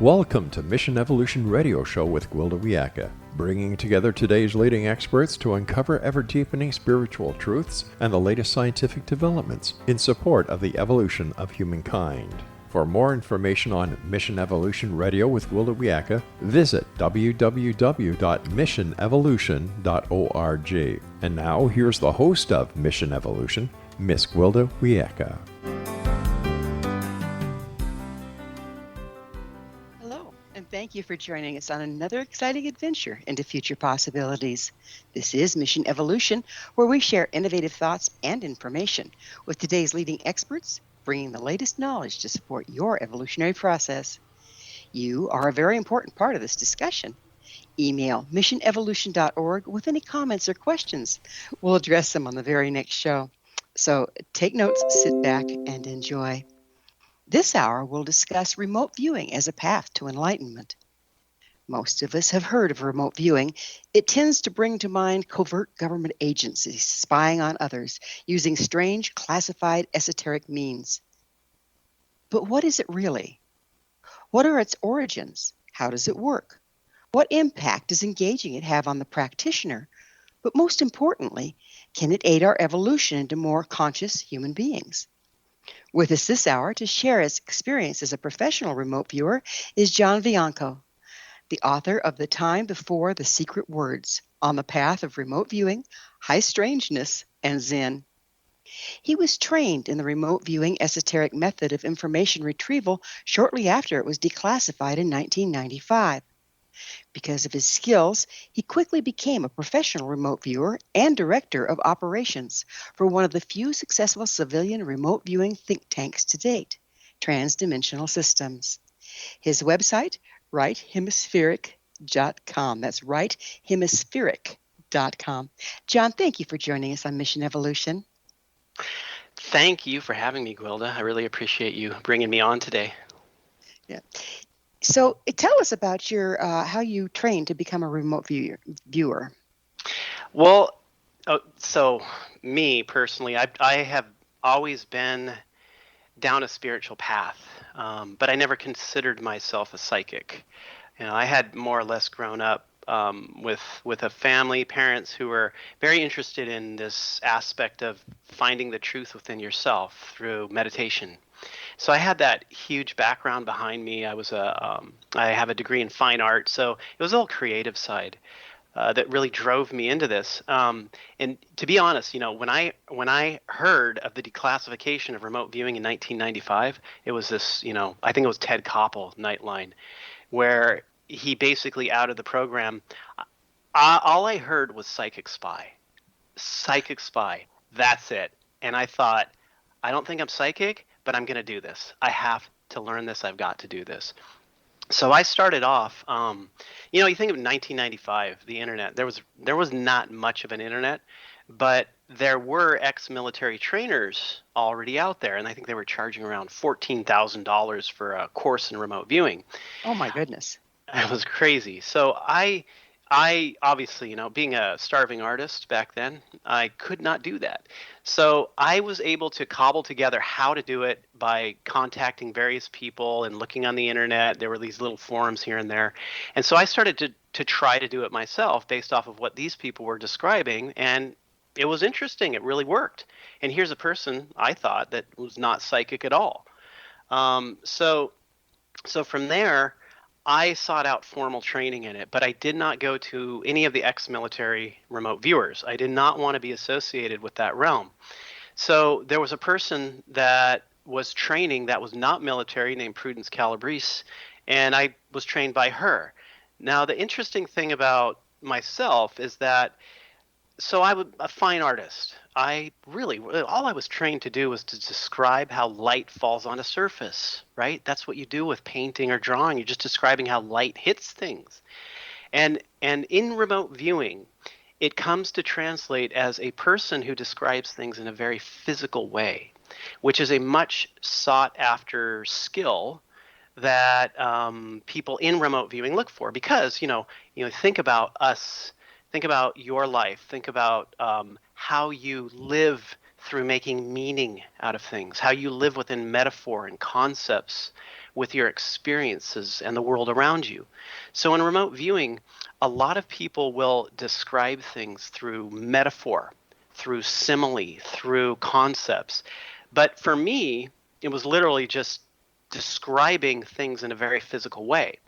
Welcome to Mission Evolution Radio Show with Gwilda Wiyaka, bringing together today's leading experts to uncover ever-deepening spiritual truths and the latest scientific developments in support of the evolution of humankind. For more information on Mission Evolution Radio with Gwilda Wiyaka, visit www.missionevolution.org. And now, here's the host of Mission Evolution, Miss Gwilda Wiyaka. Thank you for joining us on another exciting adventure into future possibilities. This is Mission Evolution, where we share innovative thoughts and information with today's leading experts, bringing the latest knowledge to support your evolutionary process. You are a very important part of this discussion. Email missionevolution.org with any comments or questions. We'll address them on the very next show. So take notes, sit back, and enjoy. This hour, we'll discuss remote viewing as a path to enlightenment. Most of us have heard of remote viewing. It tends to bring to mind covert government agencies spying on others using strange, classified, esoteric means. But what is it really? What are its origins? How does it work? What impact does engaging it have on the practitioner? But most importantly, can it aid our evolution into more conscious human beings? With us this hour to share his experience as a professional remote viewer is John Vivanco, the author of The Time Before the Secret Words, On the Path of Remote Viewing, High Strangeness, and Zen. He was trained in the remote viewing esoteric method of information retrieval shortly after it was declassified in 1995. Because of his skills, he quickly became a professional remote viewer and director of operations for one of the few successful civilian remote viewing think tanks to date, Transdimensional Systems. His website, righthemispheric.com. That's righthemispheric.com. John, thank you for joining us on Mission Evolution. Thank you for having me, Gwilda. I really appreciate you bringing me on today. Yeah. So tell us about your how you trained to become a remote viewer. Well, so me personally, I have always been down a spiritual path, but I never considered myself a psychic. You know, I had more or less grown up with a family, parents who were very interested in this aspect of finding the truth within yourself through meditation. So I had that huge background behind me. I have a degree in fine art, so it was all creative side that really drove me into this. And to be honest, you know, when I heard of the declassification of remote viewing in 1995, it was this, you know, I think it was Ted Koppel Nightline, where he basically outed the program. All I heard was psychic spy. That's it. And I thought, I don't think I'm psychic, but I'm going to do this. I have to learn this. I've got to do this. So I started off, you know, you think of 1995, the internet, there was not much of an internet, but there were ex-military trainers already out there. And I think they were charging around $14,000 for a course in remote viewing. Oh my goodness. It was crazy. So I obviously, you know, being a starving artist back then, I could not do that. So I was able to cobble together how to do it by contacting various people and looking on the internet. There were these little forums here and there. And so I started to try to do it myself based off of what these people were describing. And it was interesting. It really worked. And here's a person, I thought, that was not psychic at all. So from there, I sought out formal training in it, but I did not go to any of the ex-military remote viewers. I did not want to be associated with that realm. So there was a person that was training that was not military named Prudence Calabrese, and I was trained by her. Now, the interesting thing about myself is that, so I was a fine artist. All I was trained to do was to describe how light falls on a surface, right? That's what you do with painting or drawing. You're just describing how light hits things. And in remote viewing, it comes to translate as a person who describes things in a very physical way, which is a much sought after skill that people in remote viewing look for. Because, you know, think about us. Think about your life. Think about how you live through making meaning out of things, how you live within metaphor and concepts with your experiences and the world around you. So in remote viewing, a lot of people will describe things through metaphor, through simile, through concepts. But for me, it was literally just describing things in a very physical way.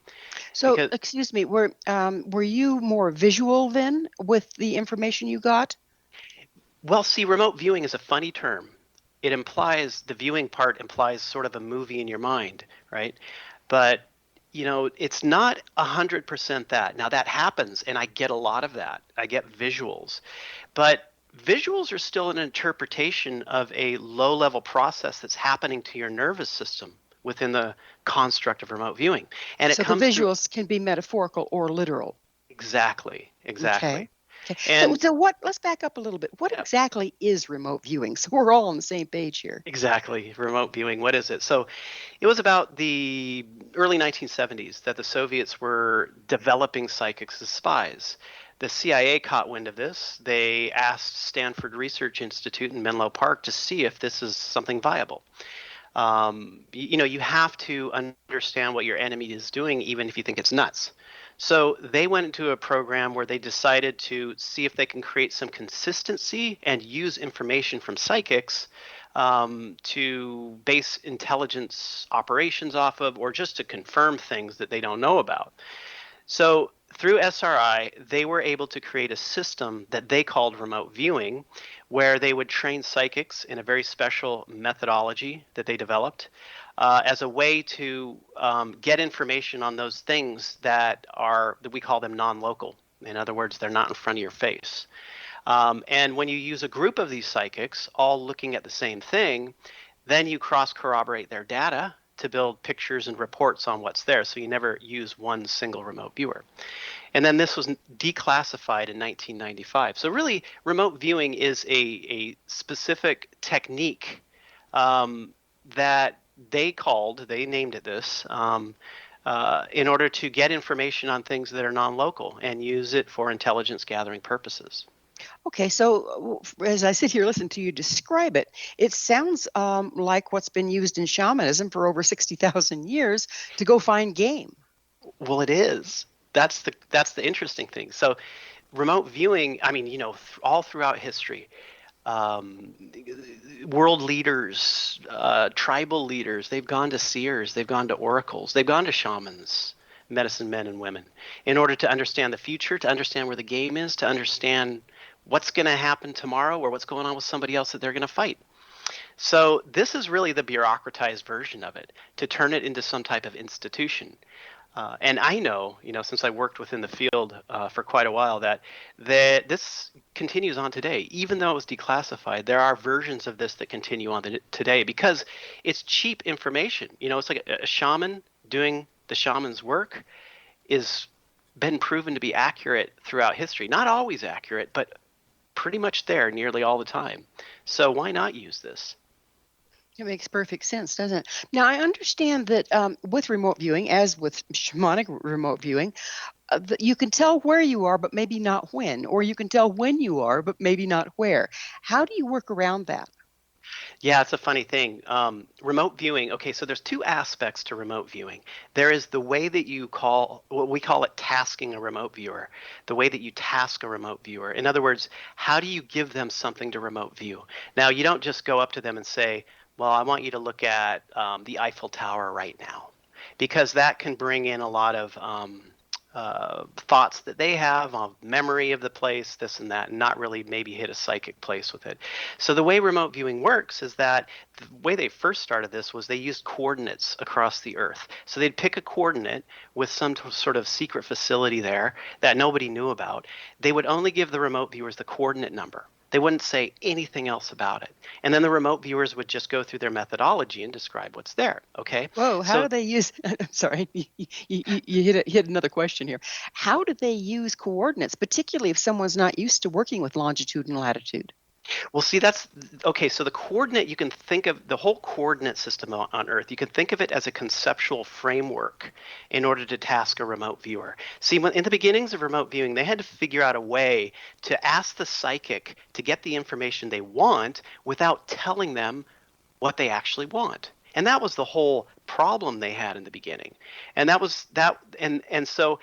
So, Because, excuse me, were you more visual then with the information you got? well, see, remote viewing is a funny term. It implies, the viewing part implies sort of a movie in your mind, right? But, it's not 100% that. Now, that happens, and I get a lot of that. I get visuals. But visuals are still an interpretation of a low-level process that's happening to your nervous system within the construct of remote viewing. And it So the comes through. visuals can be metaphorical or literal. Exactly, Okay. exactly. Okay. So, And so what? Let's back up a little bit. What yeah, exactly is remote viewing? So we're all on the same page here. exactly. Remote viewing. What is it? So it was about the early 1970s that the Soviets were developing psychics as spies. The CIA caught wind of this. They asked Stanford Research Institute in Menlo Park to see if this is something viable. You have to understand what your enemy is doing, even if you think it's nuts. So they went into a program where they decided to see if they can create some consistency and use information from psychics to base intelligence operations off of, or just to confirm things that they don't know about. So through SRI, they were able to create a system that they called remote viewing, where they would train psychics in a very special methodology that they developed as a way to get information on those things that we call them non-local. In other words, they're not in front of your face. And when you use a group of these psychics all looking at the same thing, then you cross-corroborate their data to build pictures and reports on what's there. So you never use one single remote viewer. And then this was declassified in 1995. So really, remote viewing is a specific technique that they named it this, in order to get information on things that are non-local and use it for intelligence gathering purposes. Okay, so as I sit here listening to you describe it, it sounds like what's been used in shamanism for over 60,000 years to go find game. Well, it is. That's the interesting thing. So, remote viewing. I mean, all throughout history, um, world leaders, tribal leaders, they've gone to seers, they've gone to oracles, they've gone to shamans, medicine men and women, in order to understand the future, to understand where the game is, to understand what's going to happen tomorrow or what's going on with somebody else that they're going to fight. So this is really the bureaucratized version of it, to turn it into some type of institution. And I know, since I worked within the field for quite a while, that this continues on today. Even though it was declassified, there are versions of this that continue on today because it's cheap information. It's like a shaman doing the shaman's work is been proven to be accurate throughout history. Not always accurate, but pretty much there nearly all the time. So why not use this? It makes perfect sense, doesn't it? Now, I understand that with remote viewing, as with shamanic remote viewing, that you can tell where you are, but maybe not when, or you can tell when you are, but maybe not where. How do you work around that? Yeah, it's a funny thing. Remote viewing. Okay, so there's two aspects to remote viewing. There is the way that what we call it tasking a remote viewer, the way that you task a remote viewer. In other words, how do you give them something to remote view? Now, you don't just go up to them and say, well, I want you to look at the Eiffel Tower right now, because that can bring in a lot of thoughts that they have of memory of the place, this and that, and not really maybe hit a psychic place with it. So the way remote viewing works is that the way they first started this was they used coordinates across the earth. So they'd pick a coordinate with some sort of secret facility there that nobody knew about. They would only give the remote viewers the coordinate number. They wouldn't say anything else about it. And then the remote viewers would just go through their methodology and describe what's there. Okay. Whoa, how So do they use? Sorry, you hit another question here. How do they use coordinates, particularly if someone's not used to working with longitude and latitude? Well, see, that's okay. So the coordinate, you can think of the whole coordinate system on Earth, you can think of it as a conceptual framework in order to task a remote viewer. See, in the beginnings of remote viewing, they had to figure out a way to ask the psychic to get the information they want without telling them what they actually want. And that was the whole problem they had in the beginning. And that was that. And so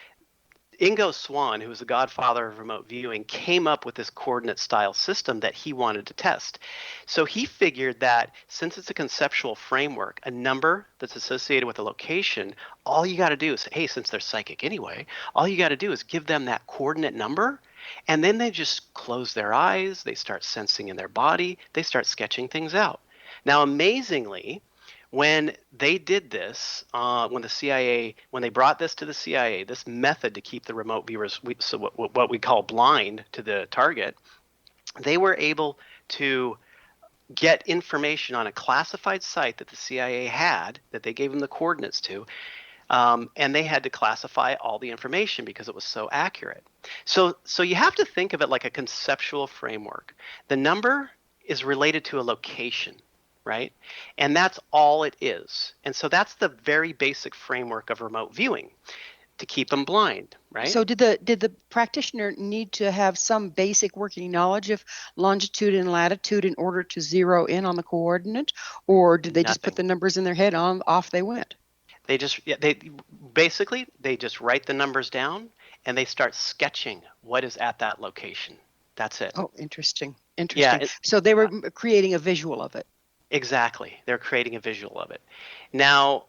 Ingo Swann, who was the godfather of remote viewing, came up with this coordinate style system that he wanted to test. So he figured that since it's a conceptual framework, a number that's associated with a location, all you got to do is, hey, since they're psychic anyway, all you got to do is give them that coordinate number, and then they just close their eyes, they start sensing in their body, they start sketching things out. Now, amazingly, when they did this, when they brought this to the CIA, this method to keep the remote viewers, so what we call blind to the target, they were able to get information on a classified site that the CIA had, that they gave them the coordinates to, and they had to classify all the information because it was so accurate. So you have to think of it like a conceptual framework. The number is related to a location, right? And that's all it is. And so that's the very basic framework of remote viewing, to keep them blind, right? So did the practitioner need to have some basic working knowledge of longitude and latitude in order to zero in on the coordinate, or did they just put the numbers in their head off they went? They just write the numbers down and they start sketching what is at that location. That's it. Oh, interesting. Yeah, so they were creating a visual of it. Exactly. They're creating a visual of it. Now,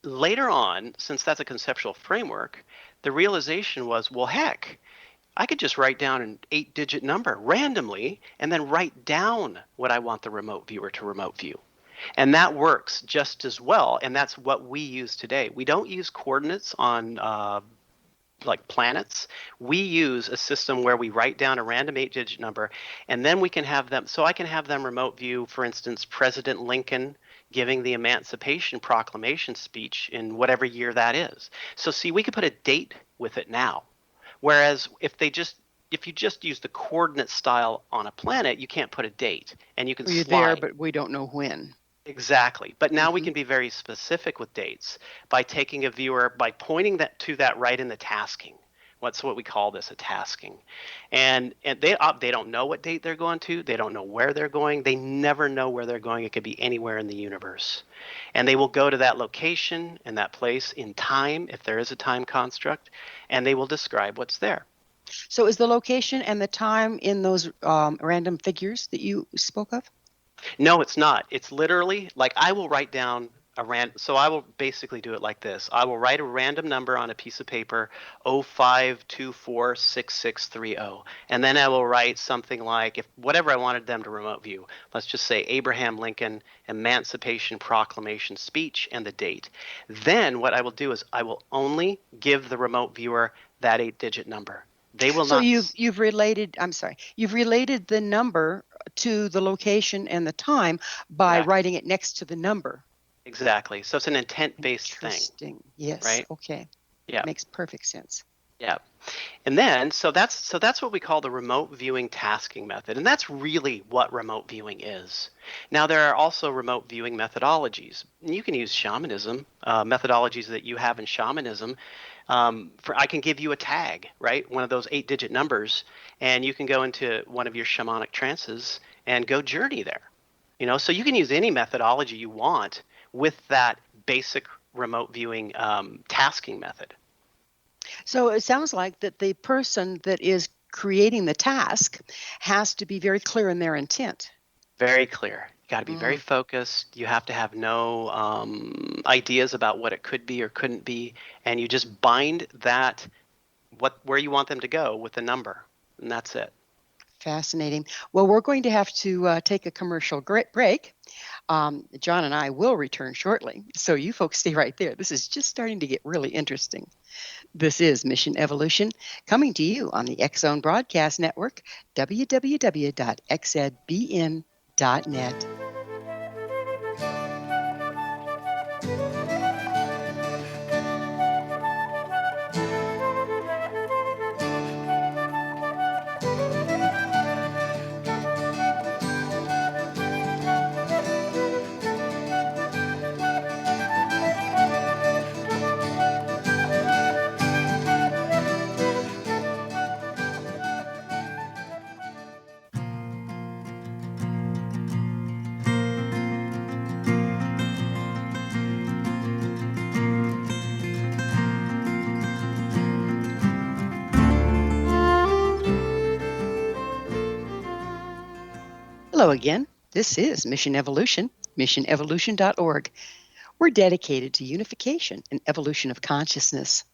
later on, since that's a conceptual framework, the realization was, well, heck, I could just write down an 8-digit number randomly and then write down what I want the remote viewer to remote view. And that works just as well. And that's what we use today. We don't use coordinates on like planets. We use a system where we write down a random 8-digit number, and then we can have them. So I can have them remote view, for instance, President Lincoln giving the Emancipation Proclamation speech in whatever year that is. So see, we could put a date with it now. Whereas if you just use the coordinate style on a planet, you can't put a date, and you can You're slide. there, but we don't know when. Exactly. But now we can be very specific with dates by taking a viewer, by pointing that right in the tasking. What's what we call this, a tasking. And they don't know what date they're going to. They don't know where they're going. They never know where they're going. It could be anywhere in the universe. And they will go to that location and that place in time, if there is a time construct, and they will describe what's there. So is the location and the time in those random figures that you spoke of? No, it's not. It's literally like I will write down so I will basically do it like this. I will write a random number on a piece of paper, 05246630. And then I will write something like, whatever I wanted them to remote view. Let's just say Abraham Lincoln Emancipation Proclamation speech and the date. Then what I will do is I will only give the remote viewer that 8-digit number. They will not. So you've related the number to the location and the time by writing it next to the number. Exactly. So it's an intent-based thing. Interesting. Yes. Right? Okay. Yeah. Makes perfect sense. Yeah. And then so that's what we call the remote viewing tasking method. And that's really what remote viewing is. Now there are also remote viewing methodologies. And you can use shamanism, methodologies that you have in shamanism. I can give you a tag, right? One of those 8-digit numbers, and you can go into one of your shamanic trances and go journey there. So you can use any methodology you want with that basic remote viewing tasking method. So it sounds like that the person that is creating the task has to be very clear in their intent. Very clear. You got to be very focused. You have to have no ideas about what it could be or couldn't be, and you just bind that where you want them to go with the number, and that's it. Fascinating. Well, we're going to have to take a commercial break. John and I will return shortly, so you folks stay right there. This is just starting to get really interesting. This is Mission Evolution, coming to you on the X-Zone Broadcast Network, www.xzbn.net. Hello again. This is Mission Evolution, missionevolution.org. We're dedicated to unification and evolution of consciousness.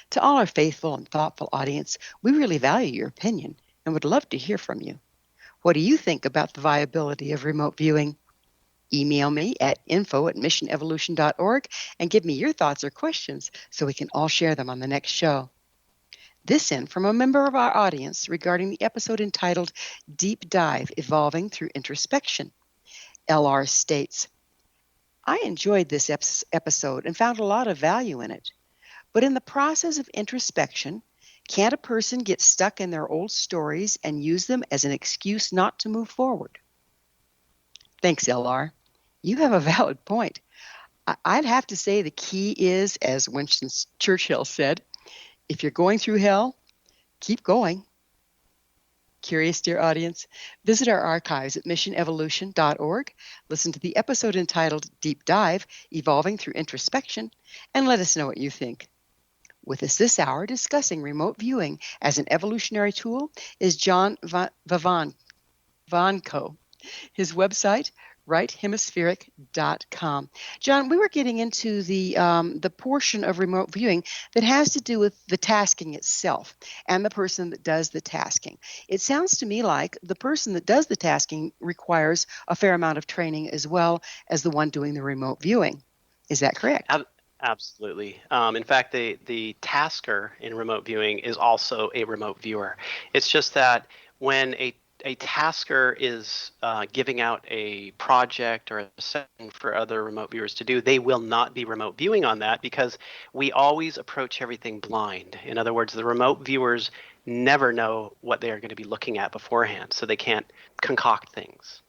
To all our faithful and thoughtful audience, we really value your opinion and would love to hear from you. What do you think about the viability of remote viewing? Email me at info@missionevolution.org and give me your thoughts or questions so we can all share them on the next show. This in from a member of our audience regarding the episode entitled Deep Dive Evolving Through Introspection. LR states, I enjoyed this episode and found a lot of value in it. But in the process of introspection, can't a person get stuck in their old stories and use them as an excuse not to move forward? Thanks, LR. You have a valid point. I'd have to say the key is, as Winston Churchill said, if you're going through hell, keep going. Curious, dear audience? Visit our archives at missionevolution.org, listen to the episode entitled Deep Dive, Evolving Through Introspection, and let us know what you think. With us this hour discussing remote viewing as an evolutionary tool is John Vivanco. His website, righthemispheric.com. John, we were getting into the portion of remote viewing that has to do with the tasking itself and the person that does the tasking. It sounds to me like the person that does the tasking requires a fair amount of training as well as the one doing the remote viewing. Is that correct? Absolutely. In fact, the tasker in remote viewing is also a remote viewer. It's just that when a tasker is giving out a project or a setting for other remote viewers to do, they will not be remote viewing on that because we always approach everything blind. In other words, the remote viewers never know what they are going to be looking at beforehand, so they can't concoct things.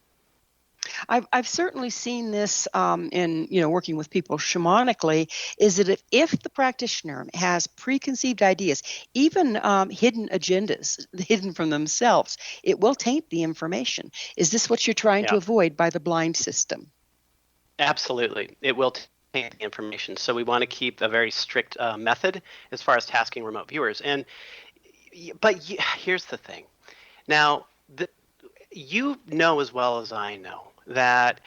I've certainly seen this in working with people shamanically, is that if the practitioner has preconceived ideas, even hidden agendas, hidden from themselves, it will taint the information. Is this what you're trying to avoid by the blind system? Absolutely. It will taint the information. So we want to keep a very strict method as far as tasking remote viewers. But here's the thing. Now, you know as well as I know that,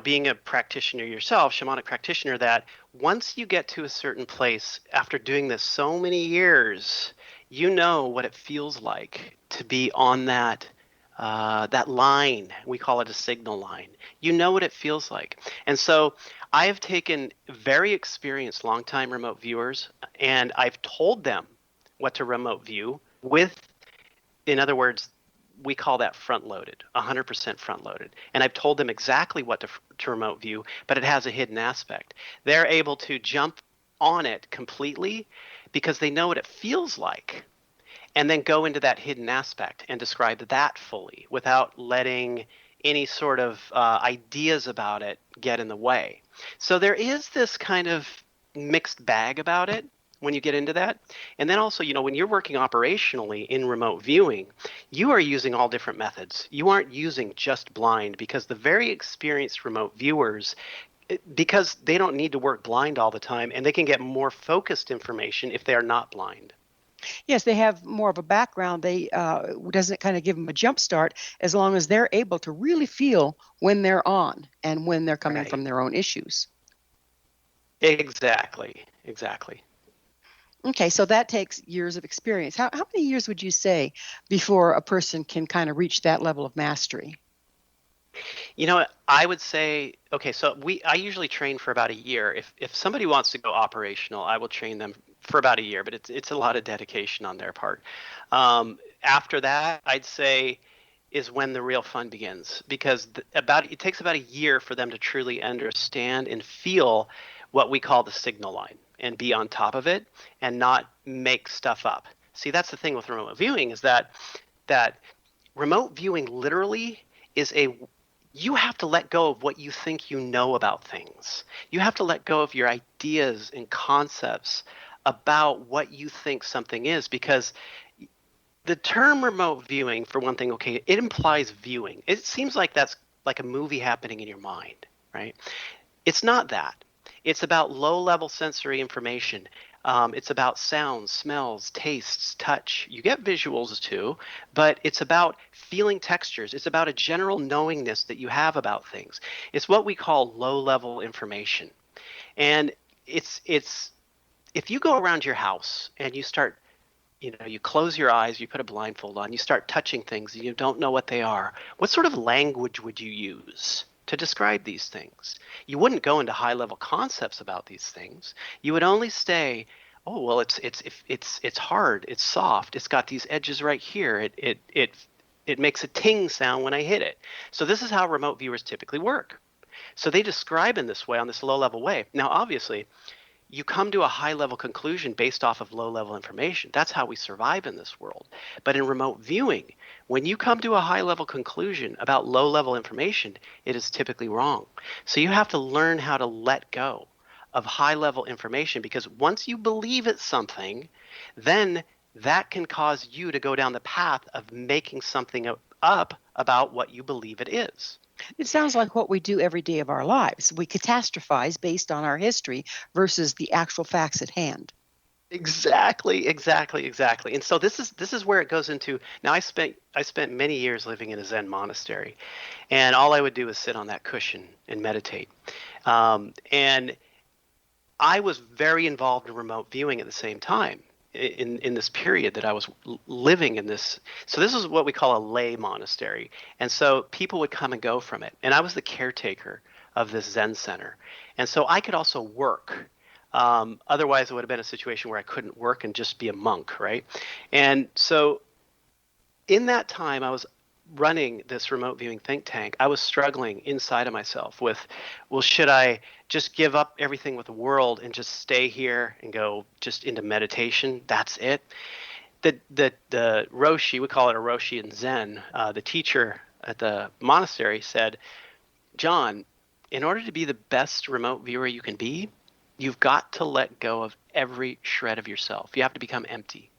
being a practitioner yourself, shamanic practitioner, that once you get to a certain place after doing this so many years, you know what it feels like to be on that line. We call it a signal line. You know what it feels like. And so I have taken very experienced longtime remote viewers and I've told them what to remote view with, in other words, we call that front loaded, 100% front loaded. And I've told them exactly what to remote view, but it has a hidden aspect. They're able to jump on it completely because they know what it feels like, and then go into that hidden aspect and describe that fully without letting any sort of ideas about it get in the way. So there is this kind of mixed bag about it when you get into that. And then also, when you're working operationally in remote viewing, you are using all different methods. You aren't using just blind, because the very experienced remote viewers, because they don't need to work blind all the time, and they can get more focused information if they are not blind. Yes, they have more of a background. They doesn't kind of give them a jump start as long as they're able to really feel when they're on and when they're coming from their own issues. Exactly. Okay, so that takes years of experience. How many years would you say before a person can kind of reach that level of mastery? I would say, okay, so I usually train for about a year. If somebody wants to go operational, I will train them for about a year, but it's a lot of dedication on their part. After that, I'd say is when the real fun begins, because it takes about a year for them to truly understand and feel what we call the signal line and be on top of it and not make stuff up. See, that's the thing with remote viewing, is that remote viewing literally is you have to let go of what you think you know about things. You have to let go of your ideas and concepts about what you think something is, because the term remote viewing, for one thing, okay, it implies viewing. It seems like that's like a movie happening in your mind, right? It's not that. It's about low-level sensory information. It's about sounds, smells, tastes, touch. You get visuals too, but it's about feeling textures. It's about a general knowingness that you have about things. It's what we call low-level information. And it's if you go around your house and you start, you close your eyes, you put a blindfold on, you start touching things and you don't know what they are, what sort of language would you use to describe these things? You wouldn't go into high-level concepts about these things. You would only say, oh, well, it's hard, it's soft, it's got these edges right here. It makes a ting sound when I hit it. So this is how remote viewers typically work. So they describe in this way, on this low-level way. Now, obviously, you come to a high level conclusion based off of low level information. That's how we survive in this world. But in remote viewing, when you come to a high level conclusion about low level information, it is typically wrong. So you have to learn how to let go of high level information, because once you believe it's something, then that can cause you to go down the path of making something up about what you believe it is. It sounds like what we do every day of our lives. We catastrophize based on our history versus the actual facts at hand. Exactly. And so this is where it goes into. Now I spent many years living in a Zen monastery, and all I would do is sit on that cushion and meditate. And I was very involved in remote viewing at the same time in this period that I was living in this. So this is what we call a lay monastery. And so people would come and go from it. And I was the caretaker of this Zen center. And so I could also work. Otherwise, it would have been a situation where I couldn't work and just be a monk, right? And so in that time, I was running this remote viewing think tank. I was struggling inside of myself with, well, should I just give up everything with the world and just stay here and go just into meditation? That's it. The Roshi, we call it a Roshi in Zen, the teacher at the monastery said, John, in order to be the best remote viewer you can be, you've got to let go of every shred of yourself. You have to become empty.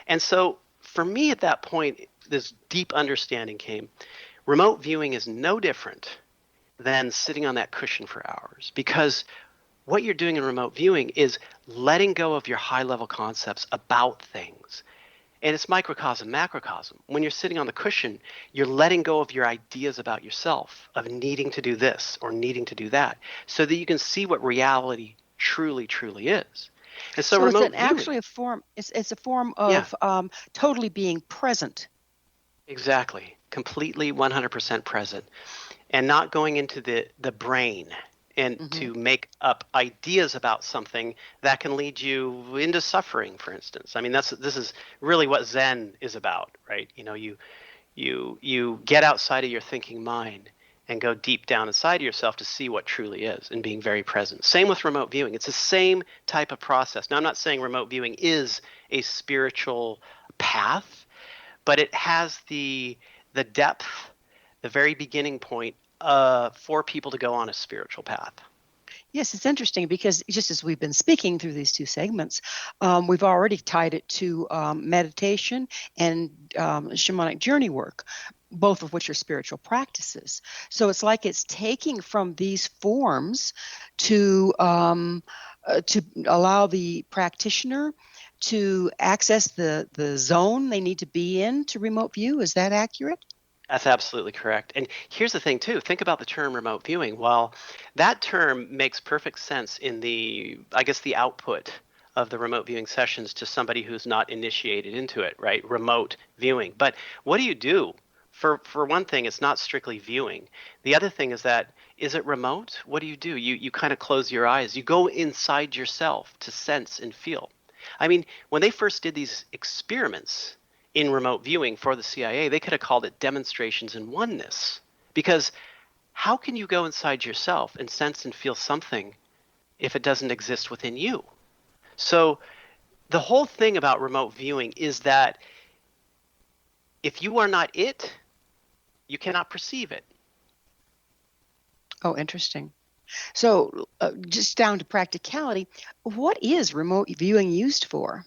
And so for me at that point, this deep understanding came. Remote viewing is no different than sitting on that cushion for hours, because what you're doing in remote viewing is letting go of your high-level concepts about things. And it's microcosm, macrocosm. When you're sitting on the cushion, you're letting go of your ideas about yourself, of needing to do this or needing to do that, so that you can see what reality truly, truly is. And so remote it's actually a form. It's a form of totally being present. Exactly. Completely 100% present, and not going into the brain and to make up ideas about something that can lead you into suffering, for instance. I mean, this is really what Zen is about, right? You get outside of your thinking mind and go deep down inside of yourself to see what truly is, and being very present. Same with remote viewing. It's the same type of process. Now, I'm not saying remote viewing is a spiritual path, but it has the depth, the very beginning point for people to go on a spiritual path. Yes, it's interesting because just as we've been speaking through these two segments, we've already tied it to meditation and shamanic journey work, both of which are spiritual practices. So it's like it's taking from these forms to allow the practitioner to access the zone they need to be in to remote view. Is that accurate? That's absolutely correct. And here's the thing, too. Think about the term remote viewing. While that term makes perfect sense in the output of the remote viewing sessions to somebody who's not initiated into it, right? Remote viewing. But what do you do? For one thing, it's not strictly viewing. The other thing is that, is it remote? What do? You kind of close your eyes. You go inside yourself to sense and feel. I mean, when they first did these experiments in remote viewing for the CIA, they could have called it demonstrations in oneness. Because how can you go inside yourself and sense and feel something if it doesn't exist within you? So the whole thing about remote viewing is that if you are not it, you cannot perceive it. Oh, interesting. So just down to practicality, what is remote viewing used for?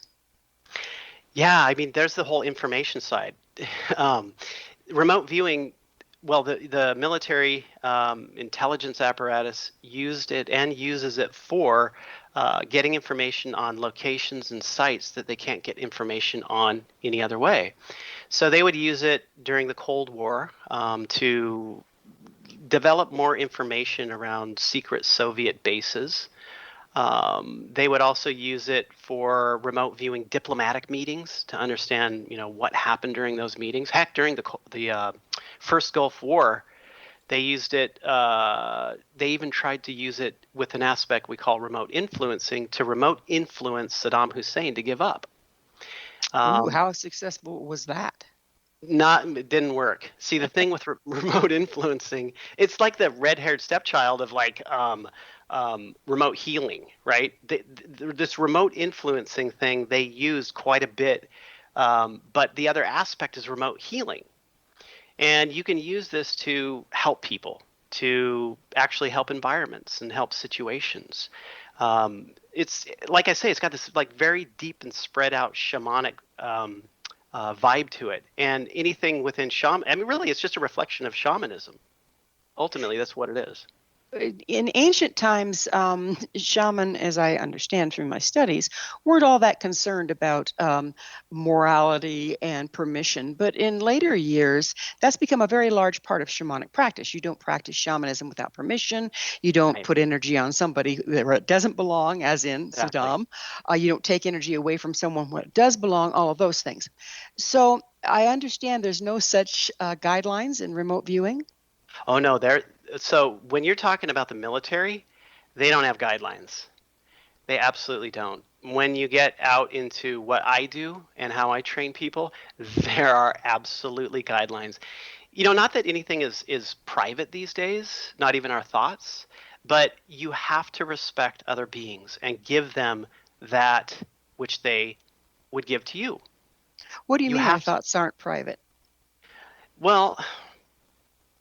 Yeah, I mean, there's the whole information side. Remote viewing, Well, the military intelligence apparatus used it and uses it for getting information on locations and sites that they can't get information on any other way. So they would use it during the Cold War to develop more information around secret Soviet bases. They would also use it for remote viewing diplomatic meetings to understand, what happened during those meetings. Heck, during the first Gulf War, they used it. They even tried to use it with an aspect we call remote influencing to remote influence Saddam Hussein to give up. Ooh, how successful was that? It didn't work. See, the thing with remote influencing, it's like the red-haired stepchild of like remote healing, right? This remote influencing thing they used quite a bit, but the other aspect is remote healing, and you can use this to help people, to actually help environments and help situations. It's like I say, it's got this like very deep and spread out shamanic vibe to it, and anything within shaman. I mean, really, it's just a reflection of shamanism. Ultimately, that's what it is. In ancient times, shaman, as I understand through my studies, weren't all that concerned about morality and permission. But in later years, that's become a very large part of shamanic practice. You don't practice shamanism without permission. You don't Right. put energy on somebody where it doesn't belong, as in Exactly. Saddam. You don't take energy away from someone where it does belong, all of those things. So I understand there's no such guidelines in remote viewing. Oh no, so when you're talking about the military, they don't have guidelines. They absolutely don't. When you get out into what I do and how I train people, there are absolutely guidelines. Not that anything is private these days, not even our thoughts, but you have to respect other beings and give them that which they would give to you. What do you You mean our have to, thoughts aren't private? well,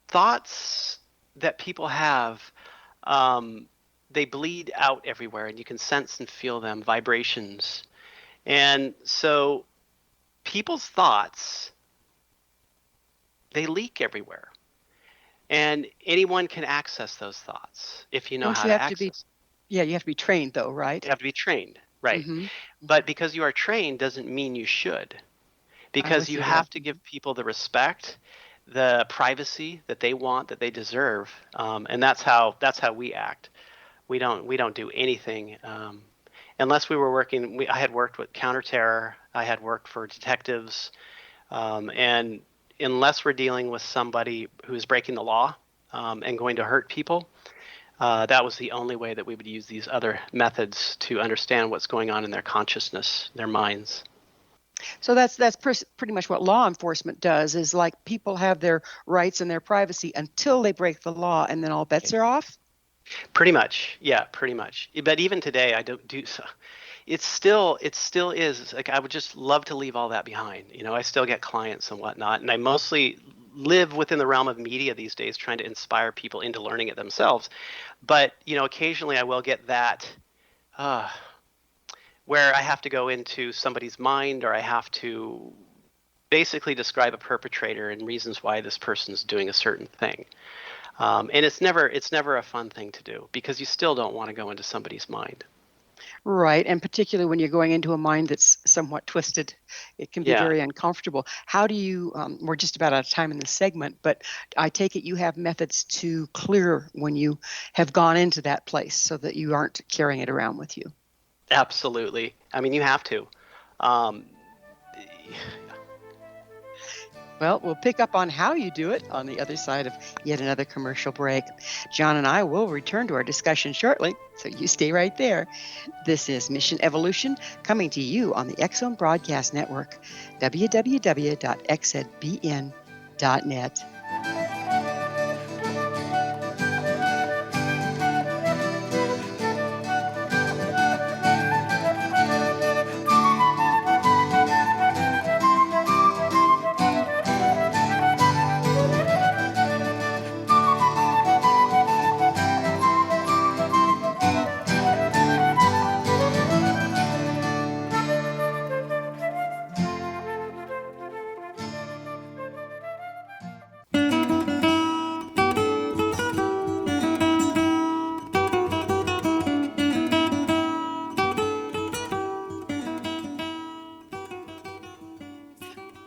thoughts that people have, um, they bleed out everywhere, and you can sense and feel them, vibrations. And so people's thoughts, they leak everywhere. And anyone can access those thoughts if you know Don't how you to have to be, access them. yeah, you have to be trained though, right? You have to be trained, right? Mm-hmm. But because you are trained doesn't mean you should. I'm Because with you you there. have to give people the respect, the privacy that they want, that they deserve, and that's how we act. We don't do anything unless we were working. I had worked with counterterror. I had worked for detectives, and unless we're dealing with somebody who's breaking the law and going to hurt people, that was the only way that we would use these other methods to understand what's going on in their consciousness, their minds. So that's pretty much what law enforcement does. Is like people have their rights and their privacy until they break the law, and then all bets are off. Pretty much, yeah, pretty much. But even today, I don't do so. It still is like I would just love to leave all that behind. I still get clients and whatnot, and I mostly live within the realm of media these days, trying to inspire people into learning it themselves. But occasionally I will get that uh, where I have to go into somebody's mind, or I have to basically describe a perpetrator and reasons why this person's doing a certain thing. And it's never a fun thing to do because you still don't want to go into somebody's mind. Right, and particularly when you're going into a mind that's somewhat twisted, it can be Yeah, very uncomfortable. How do you? We're just about out of time in this segment, but I take it you have methods to clear when you have gone into that place, so that you aren't carrying it around with you. absolutely. I mean, you have to. Um, Well, we'll pick up on how you do it on the other side of yet another commercial break. John and I will return to our discussion shortly, so you stay right there. This is Mission Evolution coming to you on the X Zone Broadcast Network, www.xzbn.net.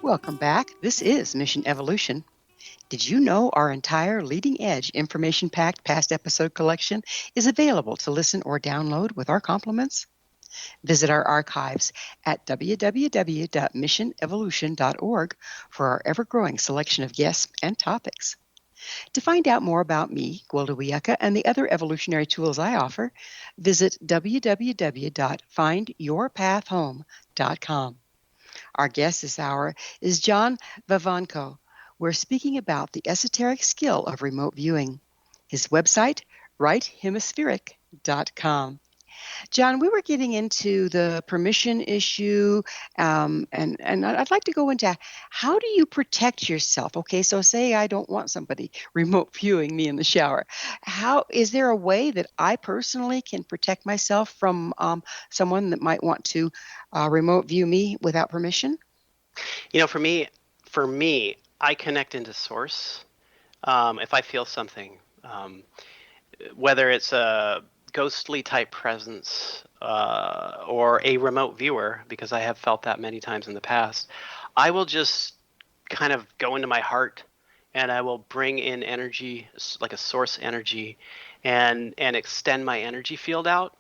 Welcome back. This is Mission Evolution. Did you know our entire leading edge information packed past episode collection is available to listen or download with our compliments? Visit our archives at www.missionevolution.org for our ever growing selection of guests and topics. To find out more about me, Gwilda Wiyaka, and the other evolutionary tools I offer, visit www.findyourpathhome.com. Our guest this hour is John Vivanco. We're speaking about the esoteric skill of remote viewing. His website, righthemispheric.com. John, we were getting into the permission issue, and I'd like to go into how do you protect yourself? Okay, so say I don't want somebody remote viewing me in the shower. How is there a way that I personally can protect myself from someone that might want to remote view me without permission? For me, I connect into source. If I feel something, whether it's a ghostly type presence or a remote viewer, because I have felt that many times in the past, I will just kind of go into my heart and I will bring in energy, like a source energy, and extend my energy field out.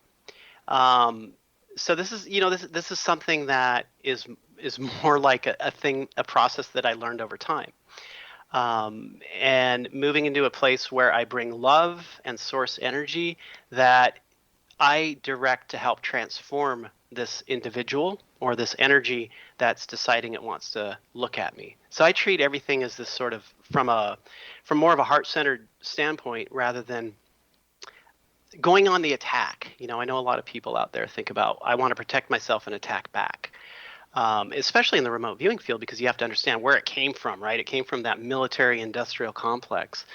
So this is, this is something that is more like a process that I learned over time. And moving into a place where I bring love and source energy that I direct to help transform this individual or this energy that's deciding it wants to look at me. So I treat everything as this sort of from more of a heart-centered standpoint rather than going on the attack. I know a lot of people out there think about, I want to protect myself and attack back. Especially in the remote viewing field, because you have to understand where it came from, right? It came from that military industrial complex.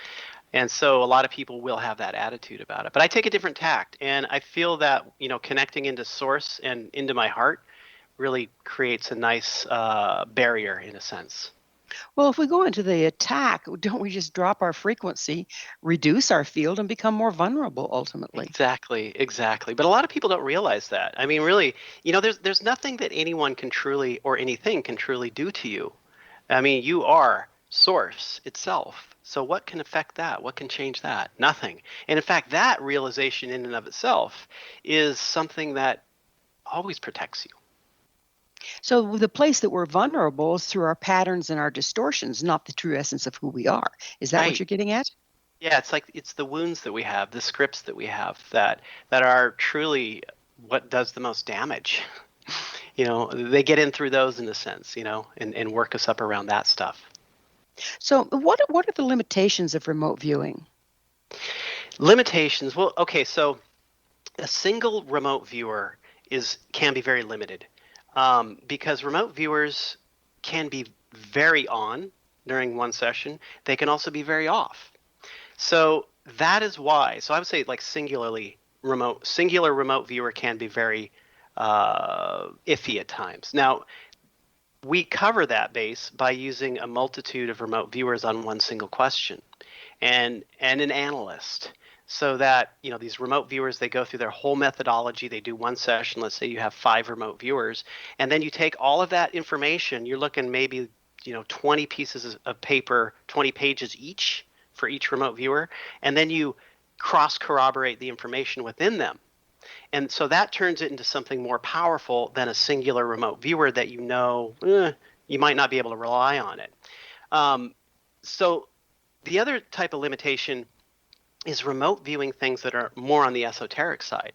And so a lot of people will have that attitude about it. But I take a different tact. And I feel that, connecting into source and into my heart really creates a nice barrier in a sense. Well, if we go into the attack, don't we just drop our frequency, reduce our field, and become more vulnerable ultimately? Exactly. But a lot of people don't realize that. I mean, really, there's nothing that anyone can truly or anything can truly do to you. I mean, you are source itself. So what can affect that? What can change that? Nothing. And in fact, that realization in and of itself is something that always protects you. So the place that we're vulnerable is through our patterns and our distortions, not the true essence of who we are. Is that what you're getting at? Yeah, it's the wounds that we have, the scripts that we have that are truly what does the most damage. They get in through those in a sense, and work us up around that stuff. So what are the limitations of remote viewing? Limitations. Well, okay, so a single remote viewer can be very limited. Because remote viewers can be very on during one session. They can also be very off. So that is why. So I would say like singular remote viewer can be very iffy at times. Now, we cover that base by using a multitude of remote viewers on one single question and an analyst. So that, these remote viewers, they go through their whole methodology. They do one session. Let's say you have 5 remote viewers. And then you take all of that information. You're looking maybe, 20 pieces of paper, 20 pages each for each remote viewer. And then you cross-corroborate the information within them. And so that turns it into something more powerful than a singular remote viewer that you might not be able to rely on it. So the other type of limitation is remote viewing things that are more on the esoteric side,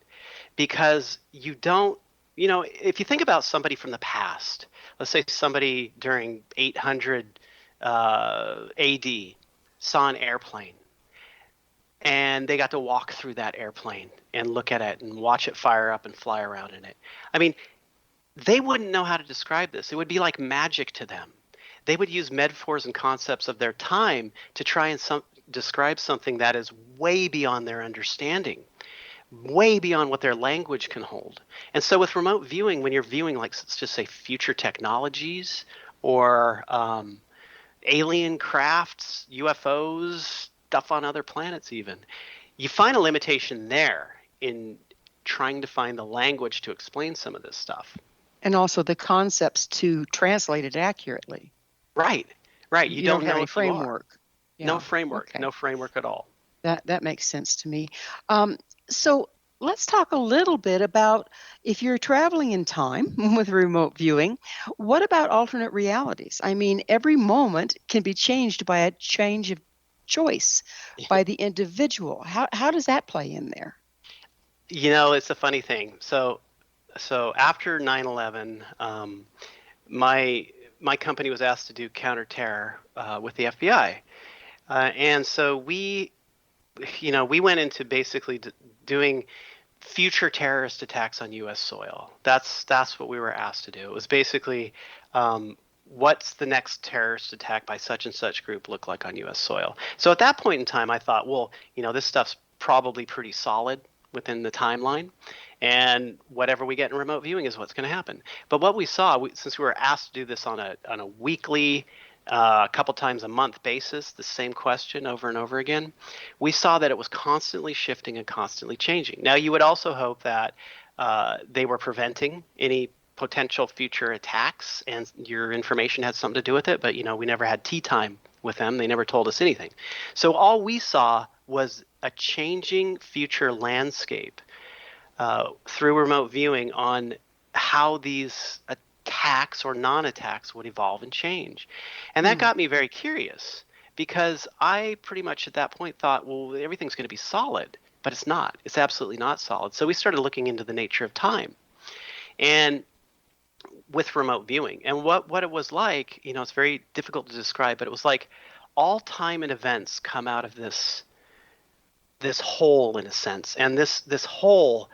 because you don't, if you think about somebody from the past, let's say somebody during 800 AD saw an airplane and they got to walk through that airplane and look at it and watch it fire up and fly around in it. I mean, they wouldn't know how to describe this. It would be like magic to them. They would use metaphors and concepts of their time to try and describe something that is way beyond their understanding, way beyond what their language can hold. And so with remote viewing, when you're viewing, like, let's just say future technologies or alien crafts, UFOs, stuff on other planets even, you find a limitation there in trying to find the language to explain some of this stuff. And also the concepts to translate it accurately. Right. Right. You You don't don't have know any if you are. framework. No Yeah. framework. Okay. No framework at all. That makes sense to me. So let's talk a little bit about if you're traveling in time with remote viewing, what about alternate realities? I mean, every moment can be changed by a change of choice by the individual. How does that play in there? It's a funny thing. So after 9/11, my my company was asked to do counterterror with the FBI, and so we went into basically doing future terrorist attacks on U.S. soil. That's what we were asked to do. It was basically what's the next terrorist attack by such and such group look like on U.S. soil. So at that point in time, I thought, well, this stuff's probably pretty solid within the timeline, and whatever we get in remote viewing is what's going to happen. But what we saw, since we were asked to do this on a weekly, a couple times a month basis, the same question over and over again, we saw that it was constantly shifting and constantly changing. Now, you would also hope that they were preventing any potential future attacks and your information had something to do with it, but we never had tea time with them. They never told us anything. So all we saw was a changing future landscape through remote viewing on how these attacks or non-attacks would evolve and change. And that got me very curious because I pretty much at that point thought, well, everything's going to be solid, but it's not. It's absolutely not solid. So we started looking into the nature of time and with remote viewing. And what it was like, it's very difficult to describe, but it was like all time and events come out of this hole in a sense. And this hole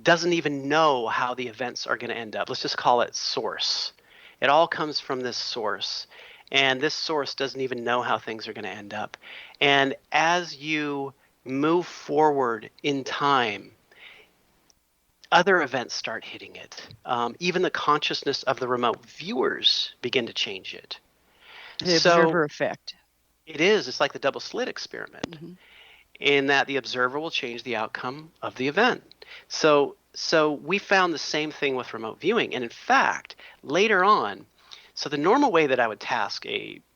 doesn't even know how the events are going to end up. Let's just call it source. It all comes from this source. And this source doesn't even know how things are going to end up. And as you move forward in time, other events start hitting it. Even the consciousness of the remote viewers begin to change it. The observer effect. It is. It's like the double slit experiment. In that the observer will change the outcome of the event. So we found the same thing with remote viewing. And in fact, later on, so the normal way that I would task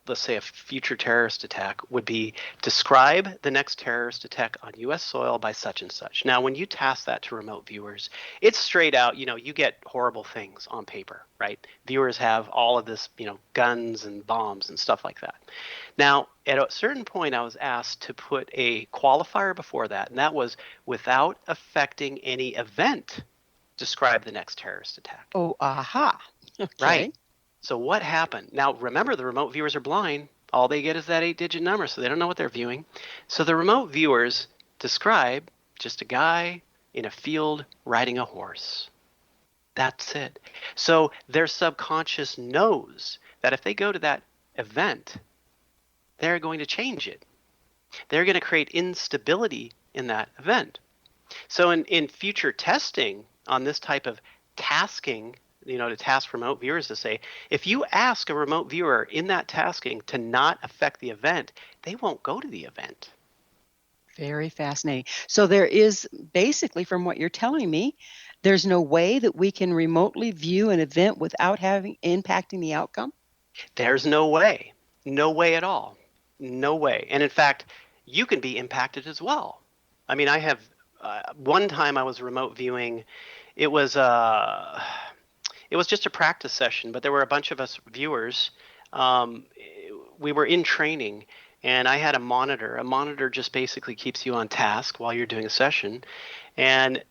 let's say a future terrorist attack would be describe the next terrorist attack on US soil by such and such. Now, when you task that to remote viewers, it's straight out, you get horrible things on paper, right? Viewers have all of this, guns and bombs and stuff like that. Now, at a certain point, I was asked to put a qualifier before that, and that was without affecting any event, describe the next terrorist attack. Oh, aha. Okay. Right. So what happened? Now, remember, the remote viewers are blind. All they get is that 8-digit number, so they don't know what they're viewing. So the remote viewers describe just a guy in a field riding a horse. That's it. So their subconscious knows that if they go to that event, they're going to change it. They're going to create instability in that event. So in future testing on this type of tasking, to task remote viewers to say, if you ask a remote viewer in that tasking to not affect the event, they won't go to the event. Very fascinating. So there is basically, from what you're telling me, there's no way that we can remotely view an event without impacting the outcome? There's no way. No way at all. No way. And in fact, you can be impacted as well. I mean, I have one time I was remote viewing. It was just a practice session, but there were a bunch of us viewers. We were in training, and I had a monitor. A monitor just basically keeps you on task while you're doing a session. And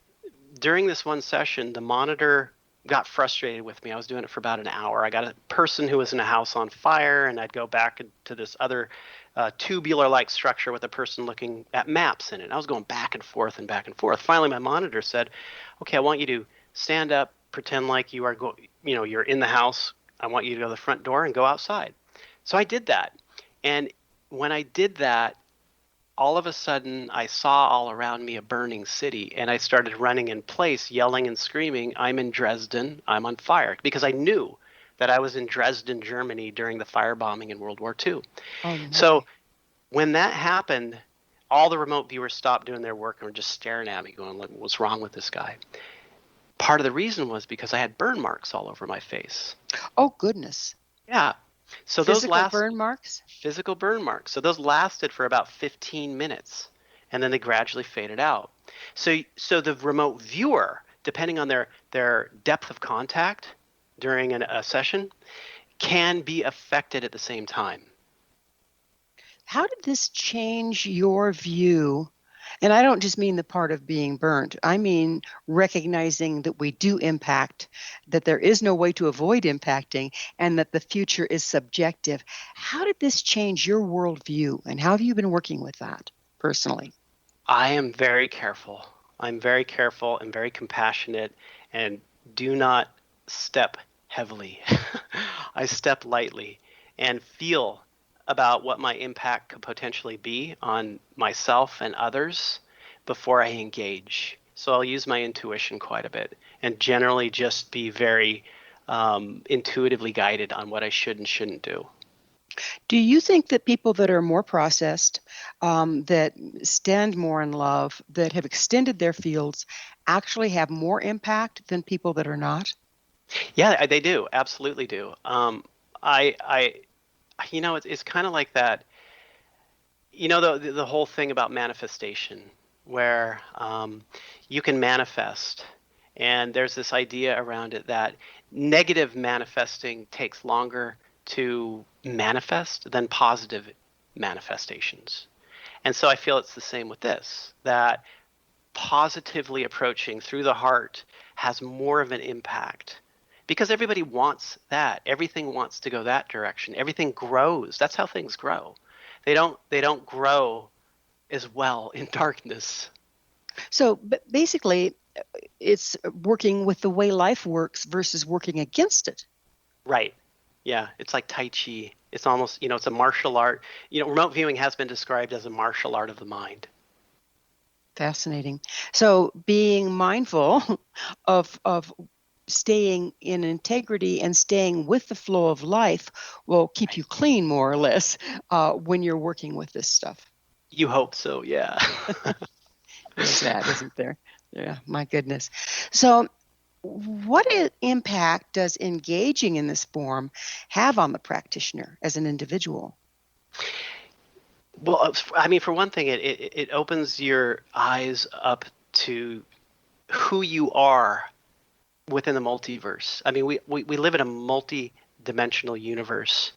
during this one session, the monitor got frustrated with me. I was doing it for about an hour. I got a person who was in a house on fire, and I'd go back to this other tubular-like structure with a person looking at maps in it. I was going back and forth and back and forth. Finally, my monitor said, okay, I want you to stand up, pretend like you are you're in the house. I want you to go to the front door and go outside. So I did that. And when I did that, all of a sudden I saw all around me a burning city, and I started running in place, yelling and screaming, I'm in Dresden, I'm on fire, because I knew that I was in Dresden, Germany during the firebombing in World War II. Oh, my. So when that happened, all the remote viewers stopped doing their work and were just staring at me going, what's wrong with this guy? Part of the reason was because I had burn marks all over my face. Oh, goodness. Yeah. So those Physical last burn marks? physical burn marks. So those lasted for about 15 minutes, and then they gradually faded out. So the remote viewer, depending on their depth of contact during a session, can be affected at the same time. How did this change your view? And I don't just mean the part of being burnt. I mean recognizing that we do impact, that there is no way to avoid impacting, and that the future is subjective. How did this change your worldview, and how have you been working with that personally? I am very careful. I'm very careful and very compassionate and do not step heavily. I step lightly and feel about what my impact could potentially be on myself and others before I engage. So I'll use my intuition quite a bit and generally just be very intuitively guided on what I should and shouldn't do. Do you think that people that are more processed, that stand more in love, that have extended their fields, actually have more impact than people that are not? Yeah, they do. Absolutely do. I, it's kind of like that. The whole thing about manifestation, where you can manifest, and there's this idea around it that negative manifesting takes longer to manifest than positive manifestations. And so I feel it's the same with this, that positively approaching through the heart has more of an impact because everybody wants that. Everything wants to go that direction. Everything grows. That's how things grow. They don't grow as well in darkness. So basically, it's working with the way life works versus working against it. Right. Yeah, it's like Tai Chi. It's almost, it's a martial art. Remote viewing has been described as a martial art of the mind. Fascinating. So being mindful of staying in integrity and staying with the flow of life will keep you clean, more or less, when you're working with this stuff. You hope so, yeah. There's that, isn't there? Yeah, my goodness. So what impact does engaging in this form have on the practitioner as an individual? Well, I mean, for one thing, it opens your eyes up to who you are within the multiverse. I mean, we live in a multi-dimensional universe,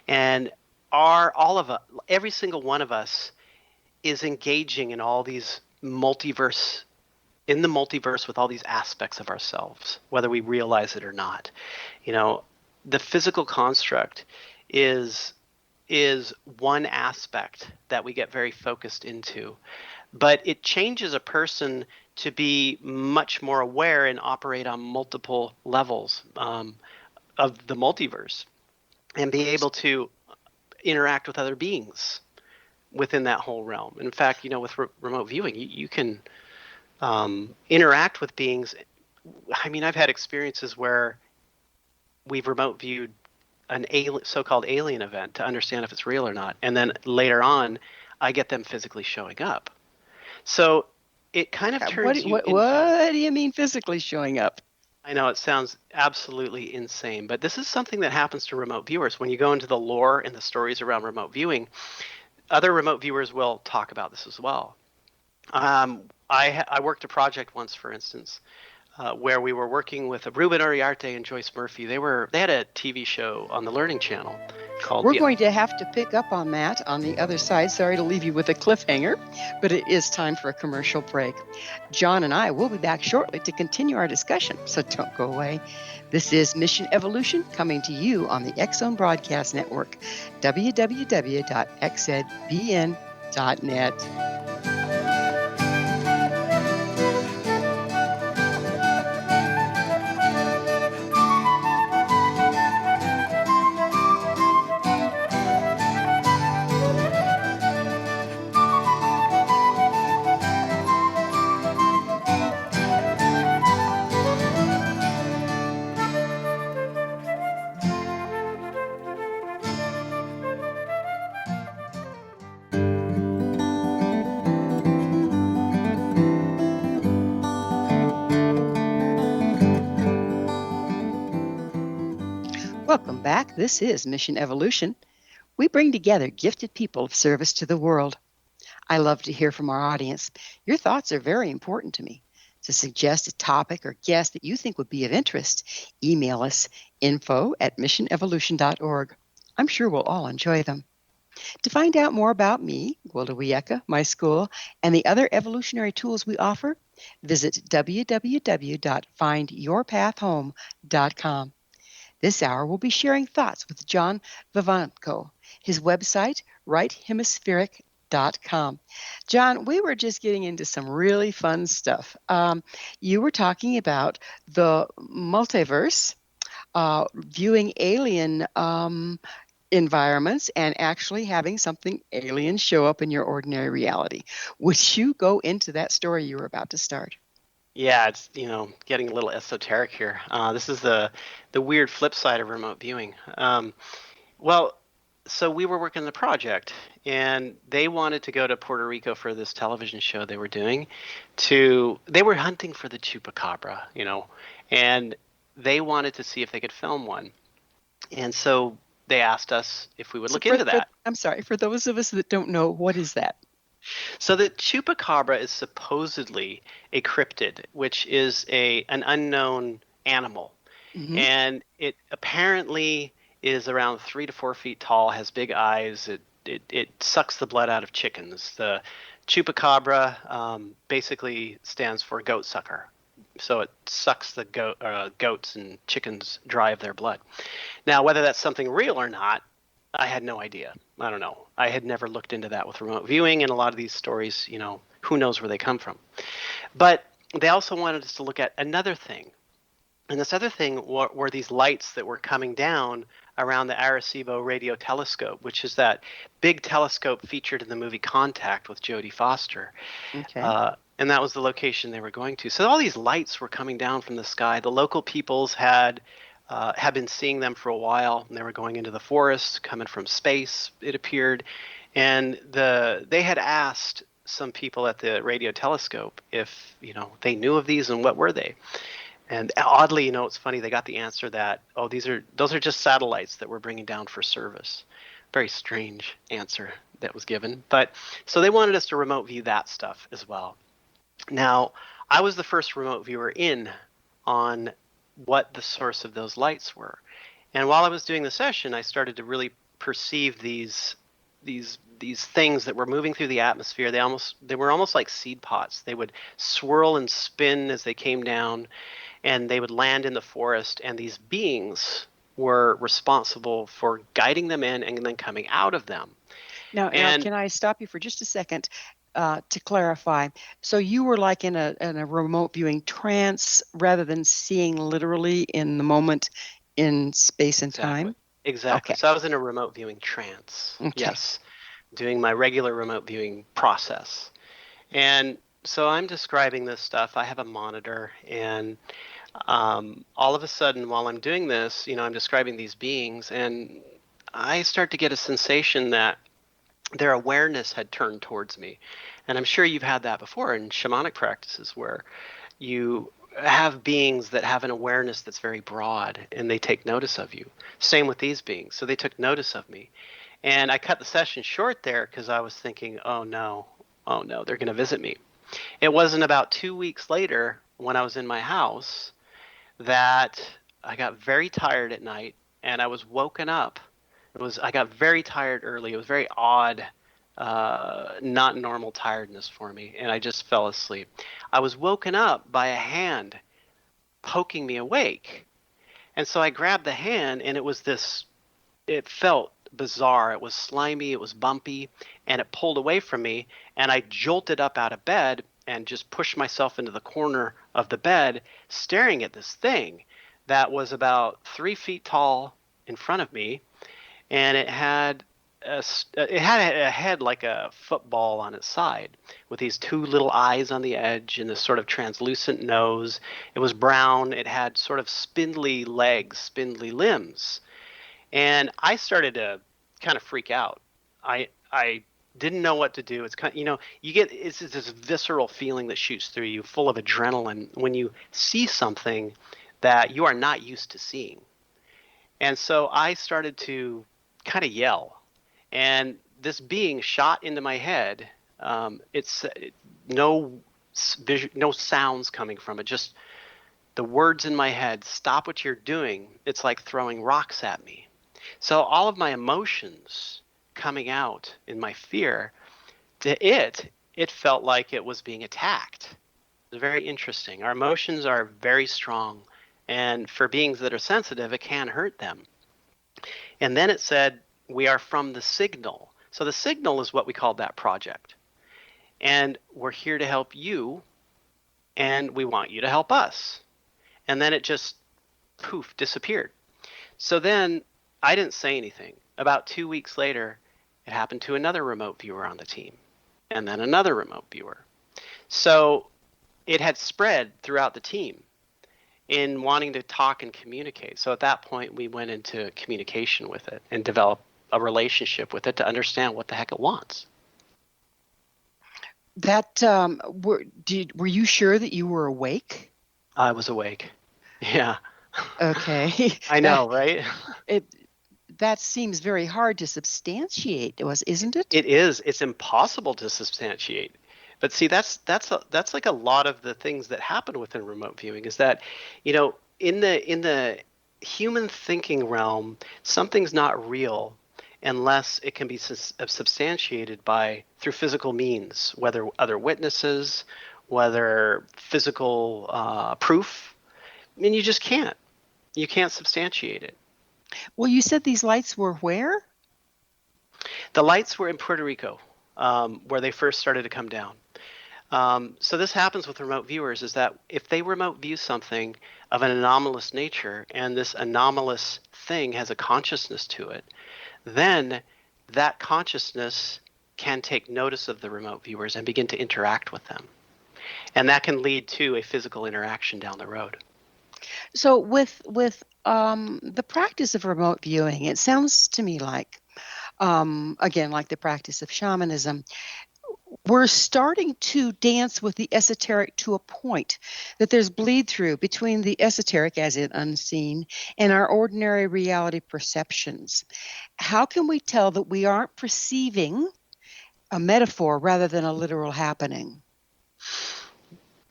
and all of us, every single one of us, is engaging in all these in the multiverse with all these aspects of ourselves, whether we realize it or not. The physical construct is one aspect that we get very focused into, but it changes a person to be much more aware and operate on multiple levels of the multiverse and be able to interact with other beings within that whole realm. In fact, with remote viewing, you can interact with beings. I mean, I've had experiences where we've remote viewed an so-called alien event to understand if it's real or not, and then later on, I get them physically showing up. So it kind of turns you into. What do you mean physically showing up? I know it sounds absolutely insane, but this is something that happens to remote viewers. When you go into the lore and the stories around remote viewing, other remote viewers will talk about this as well. I worked a project once, for instance, where we were working with Ruben Uriarte and Joyce Murphy. They had a TV show on the Learning Channel called. We're going to have to pick up on that on the other side. Sorry to leave you with a cliffhanger, but it is time for a commercial break. John and I will be back shortly to continue our discussion, so don't go away. This is Mission Evolution coming to you on the X-Zone Broadcast Network, www.xzbn.net. This is Mission Evolution. We bring together gifted people of service to the world. I love to hear from our audience. Your thoughts are very important to me. To suggest a topic or guest that you think would be of interest, email us info@missionevolution.org. I'm sure we'll all enjoy them. To find out more about me, Gwilda Wiyaka, my school, and the other evolutionary tools we offer, visit www.findyourpathhome.com. This hour, we'll be sharing thoughts with John Vivanco, his website, righthemispheric.com. John, we were just getting into some really fun stuff. You were talking about the multiverse, viewing alien environments and actually having something alien show up in your ordinary reality. Would you go into that story you were about to start? Yeah, it's getting a little esoteric here. This is the weird flip side of remote viewing. Well, so we were working the project, and they wanted to go to Puerto Rico for this television show they were doing. They were hunting for the chupacabra, and they wanted to see if they could film one. And so they asked us if we would look into that. I'm sorry, for those of us that don't know, what is that? So the chupacabra is supposedly a cryptid, which is an unknown animal. Mm-hmm. And it apparently is around 3 to 4 feet tall, has big eyes. It sucks the blood out of chickens. The chupacabra basically stands for goat sucker. So it sucks the goats and chickens dry of their blood. Now, whether that's something real or not, I had no idea. I don't know. I had never looked into that with remote viewing, and a lot of these stories, who knows where they come from. But they also wanted us to look at another thing. And this other thing were these lights that were coming down around the Arecibo radio telescope, which is that big telescope featured in the movie Contact with Jodie Foster. Okay. And that was the location they were going to. So all these lights were coming down from the sky. The local peoples had been seeing them for a while, and they were going into the forest, coming from space, it appeared. And they had asked some people at the radio telescope if, they knew of these and what were they. And oddly, it's funny, they got the answer that, those are just satellites that we're bringing down for service. Very strange answer that was given. But so they wanted us to remote view that stuff as well. Now, I was the first remote viewer in on what the source of those lights were. And while I was doing the session, I started to really perceive these things that were moving through the atmosphere. They were almost like seed pods. They would swirl and spin as they came down, and they would land in the forest, and these beings were responsible for guiding them in and then coming out of them. Now, can I stop you for just a second? To clarify, so you were like in a remote viewing trance rather than seeing literally in the moment in space and time? Exactly. Okay. So I was in a remote viewing trance. Okay. Yes. Doing my regular remote viewing process. And so I'm describing this stuff. I have a monitor, and all of a sudden while I'm doing this, I'm describing these beings, and I start to get a sensation that their awareness had turned towards me. And I'm sure you've had that before in shamanic practices where you have beings that have an awareness that's very broad and they take notice of you. Same with these beings. So they took notice of me. And I cut the session short there because I was thinking, oh no, they're going to visit me. It wasn't about 2 weeks later when I was in my house that I got very tired at night and I was woken up. I got very tired early. It was very odd, not normal tiredness for me, and I just fell asleep. I was woken up by a hand poking me awake, and so I grabbed the hand, and it felt bizarre. It was slimy, it was bumpy, and it pulled away from me, and I jolted up out of bed and just pushed myself into the corner of the bed, staring at this thing that was about 3 feet tall in front of me. And it had a head like a football on its side with these 2 little eyes on the edge and this sort of translucent nose. It was brown. It had sort of spindly legs, spindly limbs. And I started to kind of freak out. I didn't know what to do. It's kind of, it's this visceral feeling that shoots through you, full of adrenaline when you see something that you are not used to seeing. And so I started to kind of yell, and this being shot into my head. It's no no sounds coming from it, just the words in my head. Stop what you're doing. It's like throwing rocks at me. So all of my emotions coming out in my fear, it felt like it was being attacked. It was very interesting. Our emotions are very strong, and for beings that are sensitive, it can hurt them. And then it said, we are from the signal. So the signal is what we called that project. And we're here to help you, and we want you to help us. And then it just poof, disappeared. So then I didn't say anything. About 2 weeks later, it happened to another remote viewer on the team, and then another remote viewer. So it had spread throughout the team in wanting to talk and communicate. So at that point, we went into communication with it and developed a relationship with it to understand what the heck it wants. That were you sure that you were awake? I was awake. Yeah. Okay. I know, right? That seems very hard to substantiate, isn't it? It is. It's impossible to substantiate. But see, that's like a lot of the things that happen within remote viewing is that, in the human thinking realm, something's not real unless it can be substantiated through physical means, whether other witnesses, whether physical proof. I mean, you just can't. You can't substantiate it. Well, you said these lights were where? The lights were in Puerto Rico, where they first started to come down. So this happens with remote viewers, is that if they remote view something of an anomalous nature, and this anomalous thing has a consciousness to it, then that consciousness can take notice of the remote viewers and begin to interact with them. And that can lead to a physical interaction down the road. So with the practice of remote viewing, it sounds to me like, again, like the practice of shamanism, we're starting to dance with the esoteric to a point that there's bleed through between the esoteric, as in unseen, and our ordinary reality perceptions. How can we tell that we aren't perceiving a metaphor rather than a literal happening?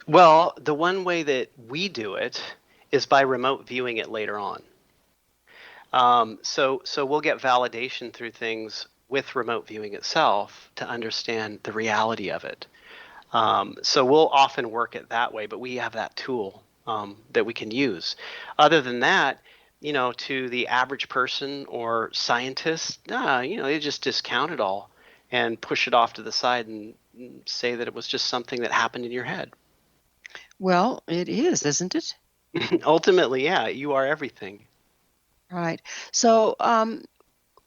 Well, the one way that we do it is by remote viewing it later on. So we'll get validation through things with remote viewing itself to understand the reality of it. So we'll often work it that way, but we have that tool that we can use. Other than that, to the average person or scientist, they just discount it all and push it off to the side and say that it was just something that happened in your head. Well, it is, isn't it? Ultimately, yeah, you are everything. Right. So,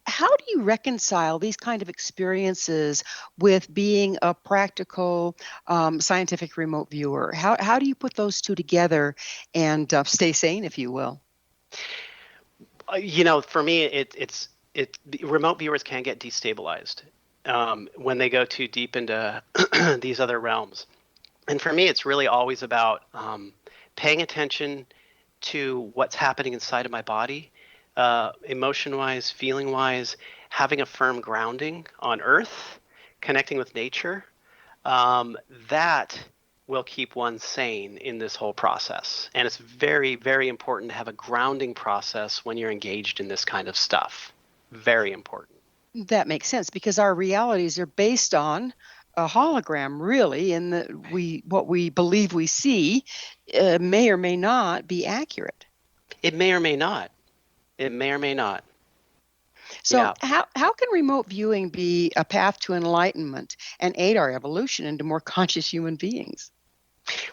how do you reconcile these kind of experiences with being a practical scientific remote viewer? How do you put those two together and stay sane, if you will? For me, remote viewers can get destabilized when they go too deep into these other realms. And for me, it's really always about paying attention to what's happening inside of my body, emotion-wise, feeling-wise, having a firm grounding on Earth, connecting with nature. That will keep one sane in this whole process. And it's very, very important to have a grounding process when you're engaged in this kind of stuff. Very important. That makes sense because our realities are based on a hologram, really, and what we believe we see may or may not be accurate. It may or may not. It may or may not. So how can remote viewing be a path to enlightenment and aid our evolution into more conscious human beings?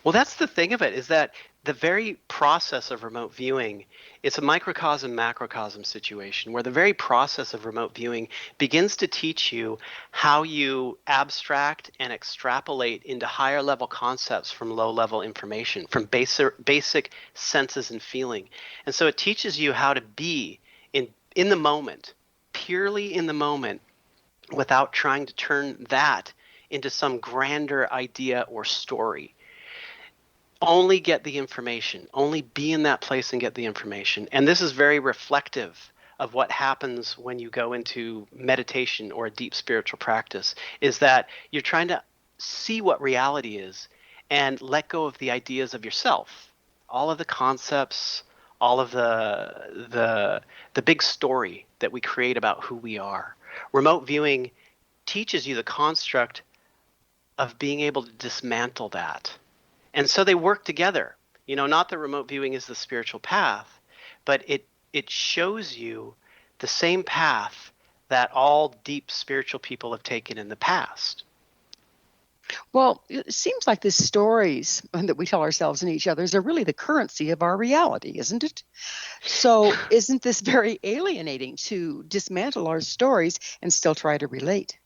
Well, that's the thing of it, is that the very process of remote viewing, it's a microcosm, macrocosm situation where the very process of remote viewing begins to teach you how you abstract and extrapolate into higher level concepts from low level information, from basic senses and feeling. And so it teaches you how to be in the moment, purely in the moment, without trying to turn that into some grander idea or story. only get the information, only be in that place and get the information. And this is very reflective of what happens when you go into meditation or a deep spiritual practice, is that you're trying to see what reality is and let go of the ideas of yourself, all of the concepts, all of the big story that we create about who we are. Remote viewing teaches you the construct of being able to dismantle that. And so they work together. Not that remote viewing is the spiritual path, but it shows you the same path that all deep spiritual people have taken in the past. Well, it seems like the stories that we tell ourselves and each other's are really the currency of our reality, isn't it? So isn't this very alienating to dismantle our stories and still try to relate?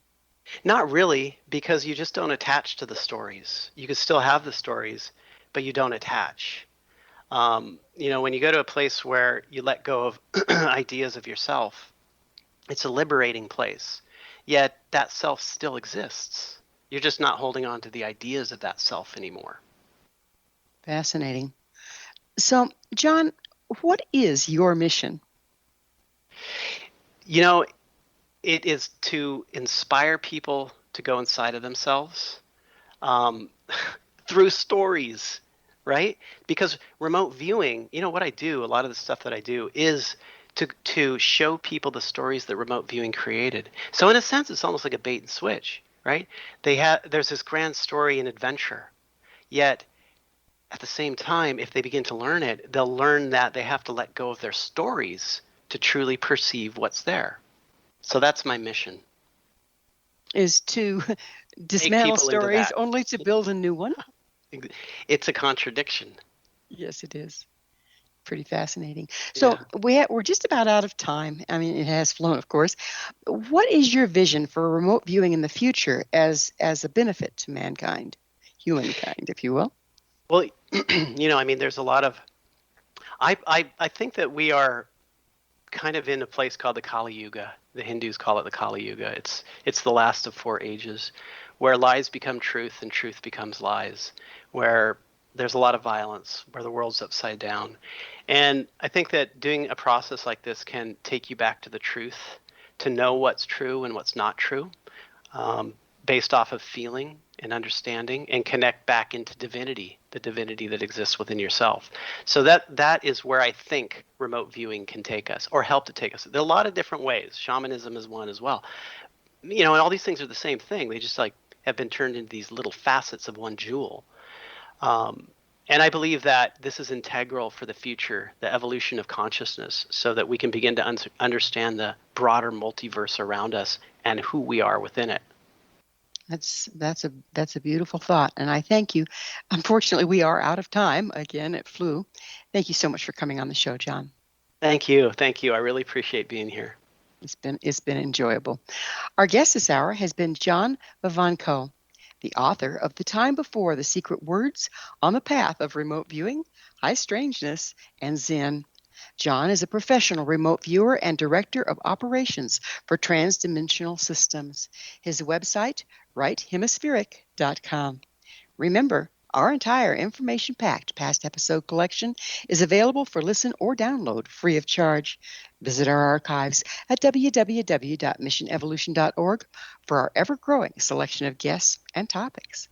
Not really, because you just don't attach to the stories. You can still have the stories, but you don't attach. When you go to a place where you let go of ideas of yourself, it's a liberating place. Yet that self still exists. You're just not holding on to the ideas of that self anymore. Fascinating. So, John, what is your mission? It is to inspire people to go inside of themselves through stories, right? Because remote viewing, what I do, a lot of the stuff that I do is to show people the stories that remote viewing created. So in a sense, it's almost like a bait and switch, right? There's this grand story and adventure, yet at the same time, if they begin to learn it, they'll learn that they have to let go of their stories to truly perceive what's there. So that's my mission. Is to dismantle stories only to build a new one? It's a contradiction. Yes, it is. Pretty fascinating. So we're just about out of time. I mean, it has flown, of course. What is your vision for remote viewing in the future as a benefit to mankind, humankind, if you will? Well, there's a lot of. I think that we are kind of in a place called the Kali Yuga. The Hindus call it the Kali Yuga. It's the last of 4 ages, where lies become truth and truth becomes lies, where there's a lot of violence, where the world's upside down. And I think that doing a process like this can take you back to the truth, to know what's true and what's not true, based off of feeling and understanding, and connect back into divinity, the divinity that exists within yourself. So that is where I think remote viewing can take us, or help to take us. There are a lot of different ways. Shamanism is one as well. And all these things are the same thing. They just have been turned into these little facets of one jewel. And I believe that this is integral for the future, the evolution of consciousness, so that we can begin to understand the broader multiverse around us and who we are within it. That's a beautiful thought, and I thank you. Unfortunately, we are out of time. Again, it flew. Thank you so much for coming on the show, John. Thank you. I really appreciate being here. It's been enjoyable. Our guest this hour has been John Vivanco, the author of The Time Before: The Secret Words on the Path of Remote Viewing, High Strangeness, and Zen. John is a professional remote viewer and director of operations for transdimensional systems. His website, righthemispheric.com. Remember, our entire information-packed past episode collection is available for listen or download free of charge. Visit our archives at www.missionevolution.org for our ever-growing selection of guests and topics.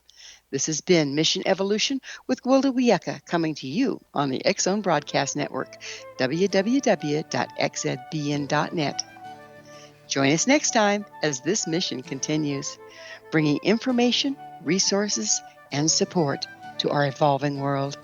This has been Mission Evolution with Gwilda Wiyaka, coming to you on the X-Zone Broadcast Network, www.xzbn.net. Join us next time as this mission continues, bringing information, resources, and support to our evolving world.